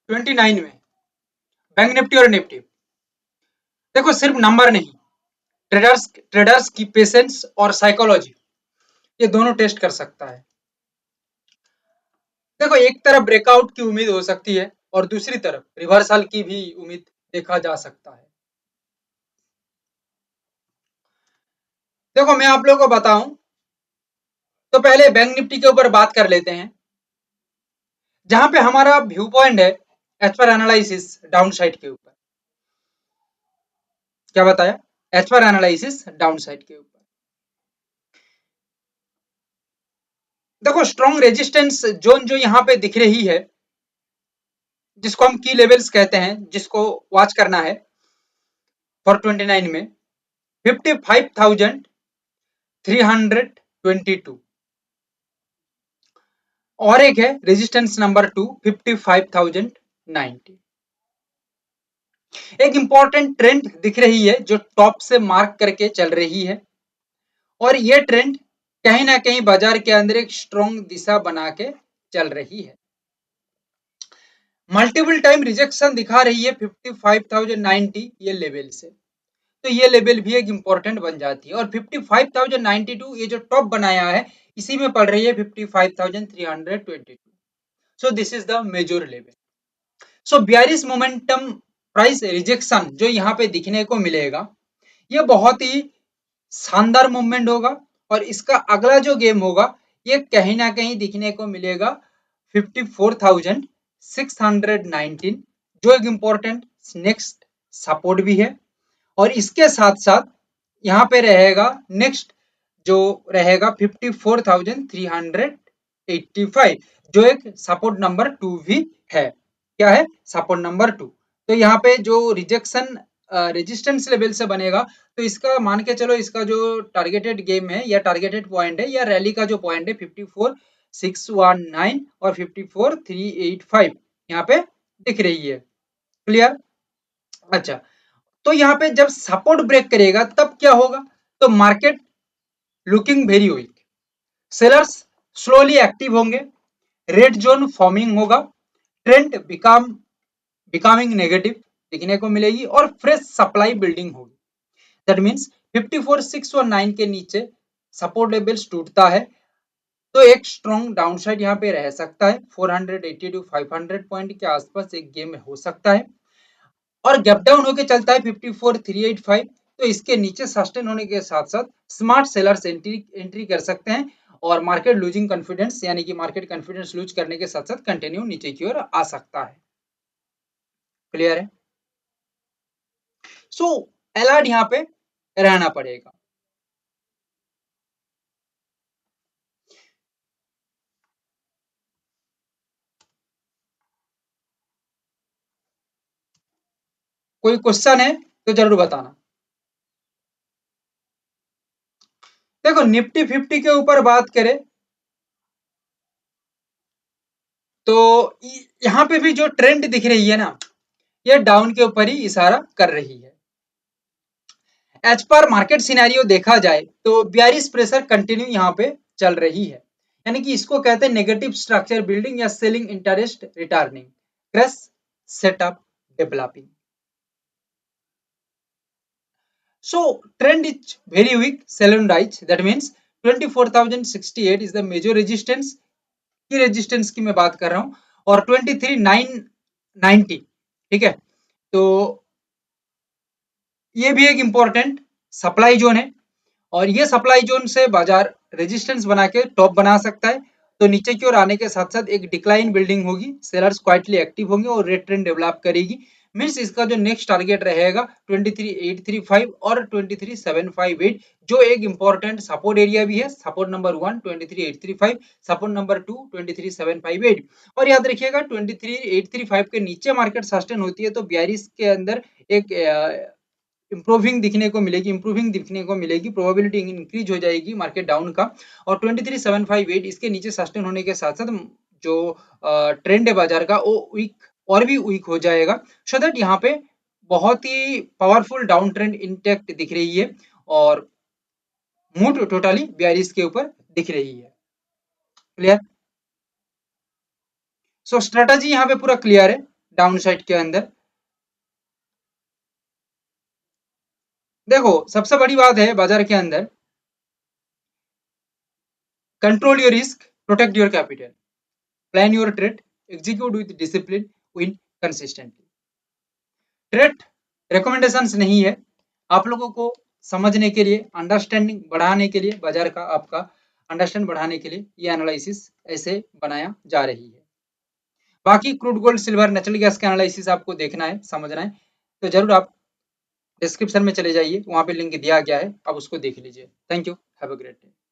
29 में bank Nifty और Nifty, देखो सिर्फ नंबर नहीं, ट्रेडर्स की पेशेंस और साइकोलॉजी, ये दोनों टेस्ट कर सकता है। देखो एक तरफ ब्रेकआउट की उम्मीद हो सकती है और दूसरी तरफ रिवर्सल की भी उम्मीद देखा जा सकता है। देखो मैं आप लोगों को बताऊं तो पहले बैंक निफ्टी के ऊपर बात कर लेते हैं, जहां पे हमारा व्यू पॉइंट है as per analysis down side के ऊपर। क्या बताया? As per analysis down side के ऊपर। देखो स्ट्रॉन्ग रेजिस्टेंस जोन जो यहाँ पे दिख रही है, जिसको हम की लेवल्स कहते हैं, जिसको वॉच करना है फॉर 29 में 55,322, और एक है रेजिस्टेंस नंबर 2 55,090। एक इंपॉर्टेंट ट्रेंड दिख रही है जो टॉप से मार्क करके चल रही है, और ये ट्रेंड कहीं ना कहीं बाजार के अंदर एक स्ट्रॉन्ग दिशा बना के चल रही है। मल्टीपल टाइम रिजेक्शन दिखा रही है 55,090 ये लेवल से, तो ये लेवल भी एक इंपॉर्टेंट बन जाती है। और 55,092 ये जो टॉप बनाया है, इसी में पड़ रही है 55,322। So this is the major level. So bearish momentum price rejection जो यहाँ पे दिखने को मिलेगा, ये बहुत ही शानदार मूवमेंट होगा, और इसका अगला जो गेम होगा ये कहीं ना कहीं दिखने को मिलेगा 54,619, जो एक इंपॉर्टेंट नेक्स्ट सपोर्ट भी है। और इसके साथ साथ यहाँ पे रहेगा नेक्स्ट जो रहेगा 54,385, जो एक सपोर्ट नंबर 2 भी है। क्या है? Support number 2। तो यहाँ पे जो रिजेक्शन रेजिस्टेंस लेवल से बनेगा, तो इसका मान के चलो, इसका जो टारगेटेड गेम है या टारगेटेड पॉइंट है या रैली का जो पॉइंट है 54,619 और 54,385 यहाँ पे दिख रही है। क्लियर? अच्छा, तो यहाँ पे जब सपोर्ट ब्रेक करेगा तब क्या होगा? तो market looking very weak, sellers slowly active होंगे, रेड जोन फॉर्मिंग होगा, ट्रेंड बिकमिंग नेगेटिव दिखने को मिलेगी, और फ्रेश सप्लाई बिल्डिंग होगी। दैट मीन्स 54,619 के नीचे सपोर्ट लेवल्स टूटता है तो एक स्ट्रॉन्ग डाउनसाइड यहाँ पे रह सकता है। 480 टू 500 पॉइंट के आसपास एक गेम हो सकता है, और गैप डाउन होके चलता है 54,385, तो इसके नीचे सस्टेन होने के साथ साथ स्मार्ट सेलर्स एंट्री कर सकते हैं, और मार्केट लूजिंग कॉन्फिडेंस यानी कि मार्केट कॉन्फिडेंस लूज करने के साथ साथ कंटिन्यू नीचे की ओर आ सकता है। क्लियर है? सो अलर्ट यहाँ पे रहना पड़ेगा। कोई क्वेश्चन है तो जरूर बताना। देखो निफ्टी 50 के ऊपर बात करें तो यहाँ पे भी जो ट्रेंड दिख रही है ना, ये डाउन के ऊपर ही इशारा कर रही है। एज पर मार्केट सिनेरियो देखा जाए तो बियरिश प्रेशर कंटिन्यू यहाँ पे चल रही है, यानी कि इसको कहते हैं नेगेटिव स्ट्रक्चर बिल्डिंग या selling interest returning, crash setup developing. So trend is very weak, sell and rise. That means 24,068 is the major resistance की रेजिस्टेंस की मैं बात कर रहा हूं, और 23,990, ठीक है, तो ये भी एक इंपॉर्टेंट सप्लाई जोन है, और ये सप्लाई जोन से बाजार रेजिस्टेंस बना के टॉप बना सकता है। तो नीचे की ओर आने के साथ साथ एक डिक्लाइन बिल्डिंग होगी, सेलर्स क्वाइटली एक्टिव होंगे और रेड ट्रेंड डेवलप करेगी। मींस इसका जो नेक्स्ट टारगेट रहेगा 23,835 और 23,758, जो एक इंपॉर्टेंट सपोर्ट एरिया भी है। Support number 1 23,835, support number 2 23,758। और याद रखिएगा 23,835 के नीचे मार्केट सस्टेन होती है तो बियरिश के अंदर एक इंप्रूविंग दिखने को मिलेगी, प्रोबेबिलिटी इंक्रीज हो जाएगी मार्केट डाउन का। और 23,758 इसके नीचे सस्टेन होने के साथ साथ जो ट्रेंड है बाजार का वो वीक और भी वीक हो जाएगा, सो दैट यहाँ पे बहुत ही पावरफुल डाउन ट्रेंड इंटेक्ट दिख रही है, और मूड टोटली बियरिश के ऊपर दिख रही है। क्लियर? सो स्ट्रेटजी यहाँ पे पूरा क्लियर है। डाउन साइड के अंदर। देखो सबसे बड़ी बात है बाजार के अंदर, control your risk, protect your capital, plan your trade, execute with discipline, win consistently. Trade recommendations नहीं है, आप लोगों को समझने के लिए, अंडरस्टैंडिंग बढ़ाने के लिए, बाजार का आपका अंडरस्टैंड बढ़ाने के लिए ये एनालिसिस ऐसे बनाया जा रही है। बाकी crude gold silver natural gas का एनालिसिस आपको देखना है, समझना है, तो जरूर आप डिस्क्रिप्शन में चले जाइए, वहां पे लिंक दिया गया है, आप उसको देख लीजिए। Thank you, have a great day.